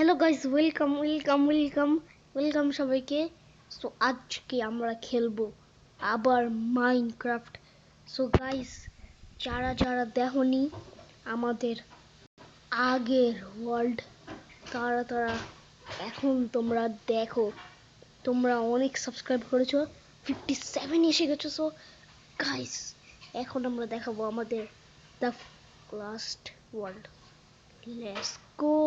Hello guys, welcome welcome welcome welcome সবাইকে। So আজকে আমরা খেলবো আবার মাইনক্রাফট। সো গাইস, যারা যারা দেখোনি আমাদের আগের ওয়ার্ল্ড, তারা তারা এখন তোমরা দেখো। তোমরা অনেক সাবস্ক্রাইব করেছো, 57 এসে গেছো। সো গাইস, এখন আমরা দেখাবো আমাদের the last world. Let's go.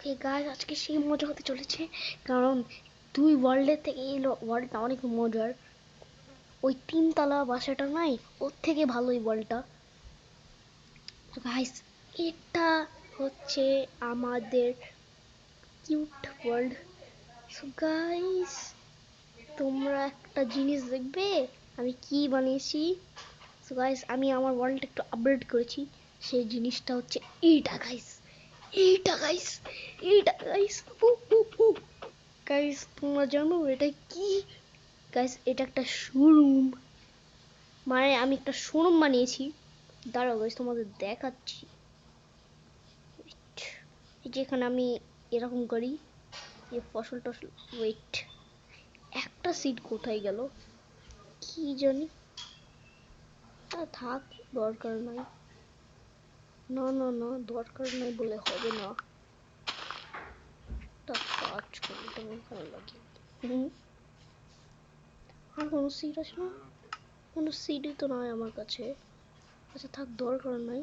Okay guys, আজকে সেই মজা হতে চলেছে, কারণ দুই ওয়ার্ল্ডের থেকে এই ওয়ার্ল্ডটা অনেক মজার। ওই তিনতলা বাসাটা নাই, ওর থেকে ভালো এই ওয়ার্ল্ডটা। গাইস, এটা হচ্ছে আমাদের কিউট ওয়ার্ল্ড। সো গাইস, তোমরা একটা জিনিস দেখবে আমি কি বানিয়েছি। সো গাইস, আমি আমার ওয়ার্ল্ডটা একটু আপডেট করেছি। সেই জিনিসটা হচ্ছে এইটা গাইস, এইটা গাইস, এইটা গাইস। গাইস, তোমরা জানো এটা কি? গাইস, এটা একটা শোরুম। মানে আমি একটা শোরুম বানিয়েছি। দাঁড়াও গাইস, তোমাদের দেখাচ্ছি। যেখানে আমি এরকম করি, এই ফসল টসল। ওয়েট, একটা সিট কোথায় গেল কি জানি। থাক, দরকার নাই। না না না, দরকার নাই বলে হবে না। একটা কাজ করি, তুমি এখানে লাগিয়ে। আর কোনো সিট আছে না? কোনো সিটই তো নয় আমার কাছে। আচ্ছা থাক, দরকার নাই।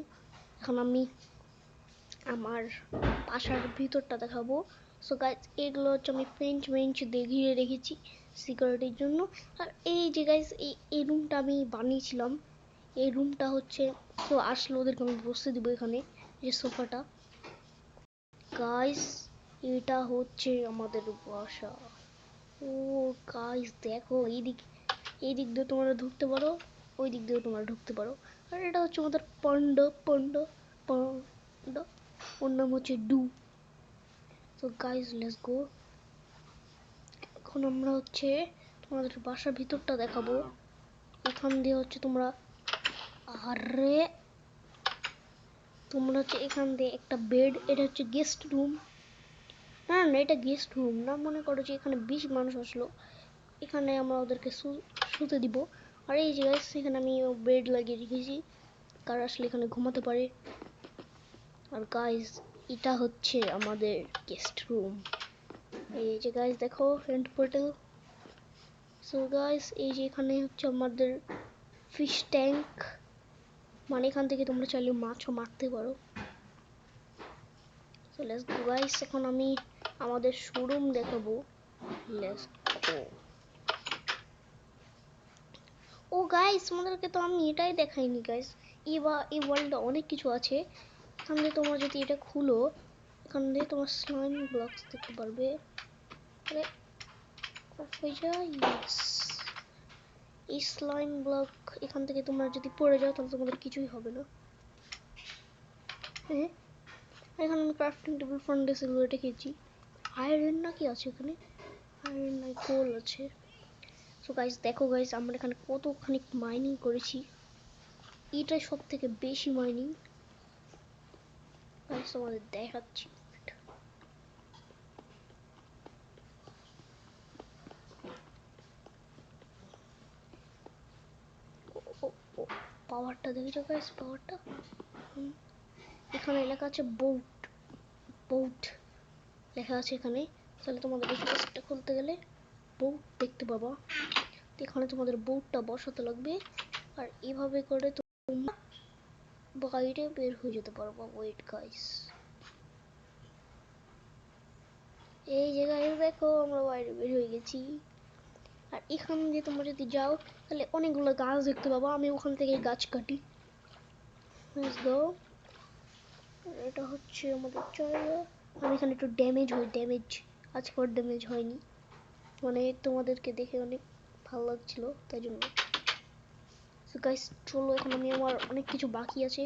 এখন আমি আমার বাসার ভিতরটা দেখাবো। সো গাইস, এগুলো হচ্ছে আমি ফ্রেঞ্চ বেঞ্চ দিয়ে ঘিরে রেখেছি সিকিউরিটির জন্য। আর এই যে গাইস, এই রুমটা আমি বানিয়েছিলাম। এই রুমটা হচ্ছে, কেউ আসলে ওদেরকে আমি বসতে দিব এখানে, যে সোফাটা। গাইস, এটা হচ্ছে আমাদের বাসা। ও গাইস দেখো, এই দিক দিয়ে তোমরা ঢুকতে পারো, ওই দিক দিয়েও তোমরা ঢুকতে পারো। আর এটা হচ্ছে আমাদের পান্ডা পান্ডা পান্ডা, ওর নাম হচ্ছে ডু। তো গাইস, লেটস গো। এখন আমরা হচ্ছে তোমাদের বাসার ভিতরটা দেখাবো। এখান দিয়ে হচ্ছে তোমরা, আরে তোমরা হচ্ছে এখান দিয়ে একটা বেড, এটা হচ্ছে গেস্ট রুম। না না, এটা গেস্ট রুম না, মনে করো যে এখানে 20 মানুষ আসলো, এখানে আমরা ওদেরকে শুতে দিব। আর এই যে গাইস, এখানে আমি বেড লাগিয়ে রেখেছি, কারা আসলে এখানে ঘুমাতে পারে। আর গাইস, এটা হচ্ছে আমাদের গেস্ট রুম। এই যে গাইস দেখো, এন্ড পোর্টাল। সো গাইস, এই যে এখানে হচ্ছে আমাদের ফিশ ট্যাঙ্ক, মানে এখান থেকে তোমরা চাইলে মাছও মারতে পারো। সো লেটস গো গাইস, এখন আমি আমাদের শোরুম দেখাবো। Let's go. ও গাইস, তোমাদেরকে তো আমি এটাই দেখাইনি গাইস। এই ওয়ার্ল্ডে অনেক কিছু আছে। এখান দিয়ে তোমরা যদি এটা খুলো, এখান দিয়ে তোমার স্লাইম ব্লকস দেখতে পারবে। আরে অফ হয়ে যায়। ইয়েস, এই স্লাইম ব্লক এখান থেকে তোমরা যদি পড়ে যাও, তাহলে তোমাদের কিছুই হবে না। হ্যাঁ, এখানে আমি ক্রাফটিং টেবিল ফার্নেস এগুলো রেখেছি। আয়রন নাকি আছে এখানে? আয়রন নাই, কোল আছে। সো গাইস দেখো গাইস, আমরা এখানে কতখানি মাইনিং করেছি। এটাই সব থেকে বেশি মাইনিং। গাইস তোমাদের দেখাচ্ছি। পাওয়ারটা দেখেছো গাইস, পাওয়ারটা। এখানে লেখা আছে বোট, বোট লেখা আছে এখানে। তাহলে তোমাদের এই পেজটা খুলতে গেলে বোট দেখতে পাবা। এখানে তোমাদের বোটটা বসাতে লাগবে, আর এভাবে করে তোমরা বাইরে বের হয়ে যেতে পারবা। ওয়েট গাইস, এই যে গাইস দেখো, আমরা বাইরে বের হয়ে গেছি। আর এখান দিয়ে তোমরা যদি যাও, তাহলে অনেকগুলো গাছ দেখতে পাবা। আমি ওখান থেকে গাছ কাটি। Let's go. এটা হচ্ছে আমাদের জায়গা। আমি এখানে একটু ড্যামেজ হই, ড্যামেজ। আজকে আর ড্যামেজ হয়নি, মানে তোমাদেরকে দেখে অনেক ভালো লাগছিল, তাই জন্য। সো গাইস চলো, এখন আমি আমার অনেক কিছু বাকি আছে,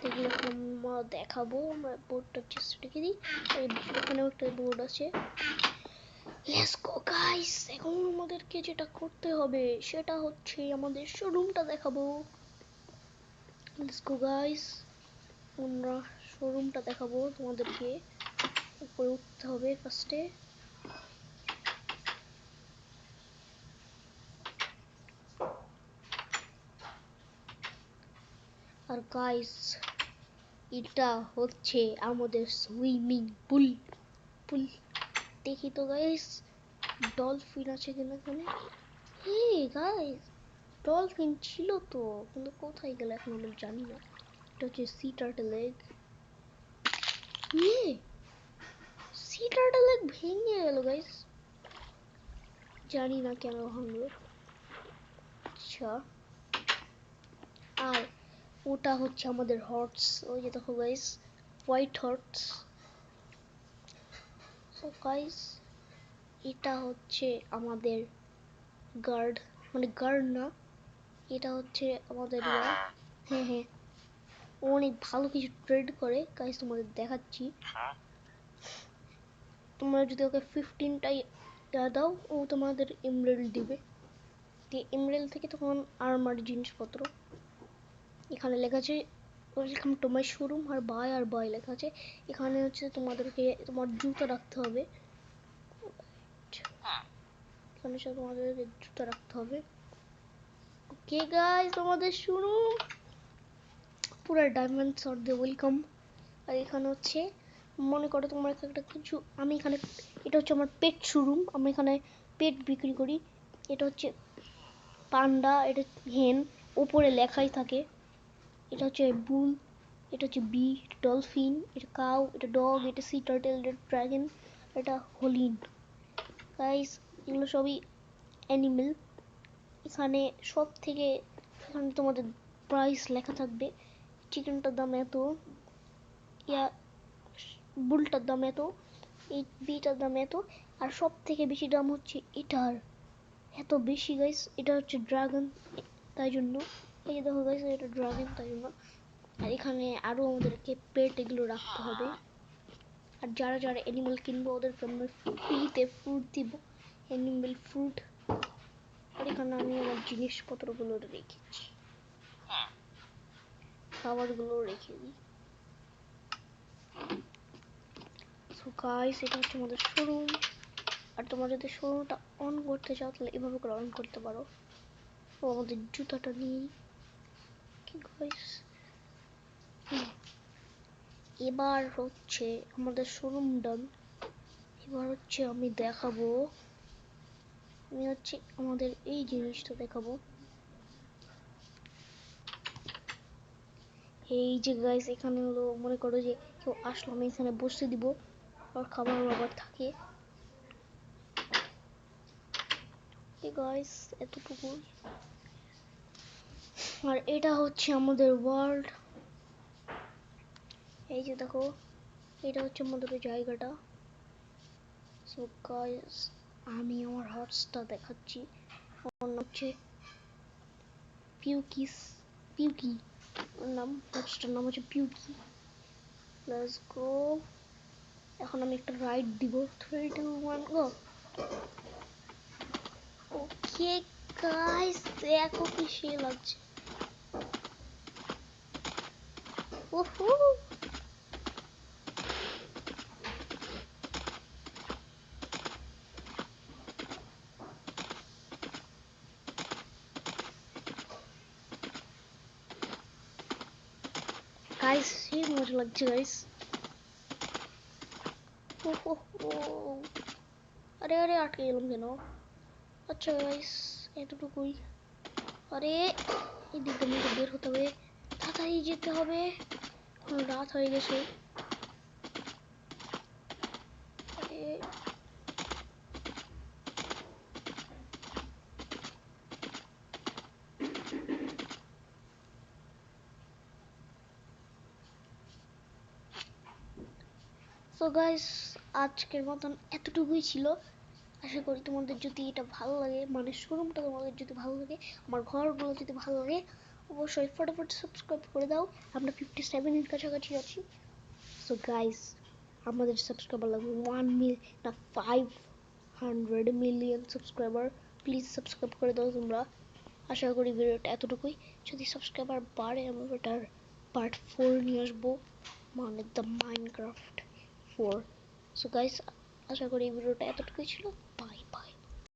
এগুলো এখন আমরা দেখাবো। আমরা বোর্ডটা জাস্ট রেখে দিই। এখানেও একটা বোর্ড আছে। লেটস গো গাইস, এখন আমাদেরকে যেটা করতে হবে সেটা হচ্ছে আমাদের শোরুমটা দেখাবো। লেটস গো গাইস, আমরা শোরুমটা দেখাবো তোমাদেরকে। উপরে উঠতে হবে ফার্স্টে। আর গাইস এটা হচ্ছে আমাদের সুইমিং পুল। পুল দেখি তো গাইস ডলফিন আছে কিনা এখানে। হে গাইস ডলফিন ছিল তো, কিন্তু কোথায় গেল এখন আমরা জানি না। এটা হচ্ছে sea turtle egg. Sea turtle egg ভেঙে গেল গাইস, জানি না কেন ভাঙলো। আচ্ছা আর ওটা হচ্ছে আমাদের হর্স, ওই যে দেখো guys white horse. So guys এটা হচ্ছে আমাদের গার্ড, মানে গার্ড না, এটা হচ্ছে আমাদের হ্যাঁ হ্যাঁ ও অনেক ভালো কিছু ট্রেড করে গাইস, তোমাদের দেখাচ্ছি। তোমরা যদি ওকে 15টাই দাও ও তোমাদের এমরাল্ড দিবে। এমরাল্ড থেকে তখন আর্মার জিনিসপত্র। এখানে লেখা আছে ওয়েলকাম টু মাই শোরুম, আর বাই লেখা আছে। এখানে হচ্ছে তোমাদেরকে তোমার জুতা রাখতে হবে, এখানে সব তোমাদের জুতা রাখতে হবে। ওকে গাইস তোমাদের শোরুম পুরো ডায়মন্ড শট দিয়ে ওয়েলকাম। আর এখানে হচ্ছে মনে করো তোমার একটা কিছু, আমি এখানে এটা হচ্ছে আমার পেট শোরুম, আমি এখানে পেট বিক্রি করি। এটা হচ্ছে পান্ডা, এটা হেন, উপরে লেখাই থাকে। এটা হচ্ছে বুল, এটা হচ্ছে বি, ডলফিন, এটা কাউ, এটা ডগ, এটা সি টার্টল, এটা ড্রাগন, এটা হলিন। গাইস এগুলো সবই অ্যানিমেল। এখানে সব থেকে এখানে তোমাদের প্রাইস লেখা থাকবে। চিকেনটার দাম এত, ইয়া বুলটার দাম এত, এই বিটার দাম এত, আর সব থেকে বেশি দাম হচ্ছে এটার। এত বেশি গাইস, এটা হচ্ছে ড্রাগন তাই জন্য। এই যে দেখো গাইস এটা ড্রাগন তাই জন্য। আর এখানে আরো আমাদেরকে পেট এগুলো রাখতে হবে। আর যারা যারা অ্যানিমেল কিনবো ওদেরকে আমরা ফ্রিতে ফ্রুট দিব, অ্যানিমেল ফ্রুট। আর এখানে আমি আমার জিনিসপত্রগুলো রেখেছি, খাবারগুলো রেখে দিই। সো গাইস এটা হচ্ছে আমাদের শোরুম। আর তোমরা যদি শোরুমটা অন করতে চাও তাহলে এভাবে করে অন করতে পারো। ও আমাদের জুতাটা নিই কি গাইস। এবার হচ্ছে আমাদের শোরুম ডান। এবার হচ্ছে আমি দেখাবো, আমি হচ্ছে আমাদের এই জিনিসটা দেখাবো। এই যে গাইস এখানে হলো মনে করো যে কেউ আসলো, আমি এখানে বসতে দিব, আর খাবার বাবার থাকে। গাইস এতটুকু। আর এটা হচ্ছে আমাদের ওয়ার্ল্ড। এই যে দেখো এটা হচ্ছে আমাদের জায়গাটা। সো গাইস আমি আমার হর্সটা দেখাচ্ছি, ওর নাম হচ্ছে পিউকিস, পিউকি ওর নাম, হর্সটার নাম হচ্ছে পিউকি। Let's go. এখন আমি একটা রাইড দিব, 3 2 1 গো। ওকে গাইস দেখো কি সে লাগছে। ওহো গাইস সে মজা লাগছে গাইস। ওহো আরে আরে আটকে গেলাম কেন। আচ্ছা গাইস এতটুকুই। আরে এদিক দিয়ে বের হতে হবে, তাড়াতাড়ি যেতে হবে, রাত হয়ে গেছে। সো গাইস আজকের মতন এতটুকুই ছিল। আশা করি তোমাদের যদি এটা ভালো লাগে, মানে শোরুমটা তোমাদের যদি ভালো লাগে, আমার ঘরগুলো যদি ভালো লাগে, অবশ্যই ফটাফট সাবস্ক্রাইব করে দাও। আমরা 57 এর কাছাকাছি আছি। সো গাইস আমাদের সাবস্ক্রাইবার লাগবে 1 মিলিয়ন না 500 মিলিয়ন সাবস্ক্রাইবার। প্লিজ সাবস্ক্রাইব করে দাও তোমরা। আশা করি ভিডিওটা এতটুকুই। যদি সাবস্ক্রাইবার বাড়ে আমি এটার পার্ট 4 নিয়ে আসবো, মানে দ্য মাইনক্রাফট 4। সো গাইস, আশা করি এই ভিডিওটা এতটুকুই ছিল। Bye bye.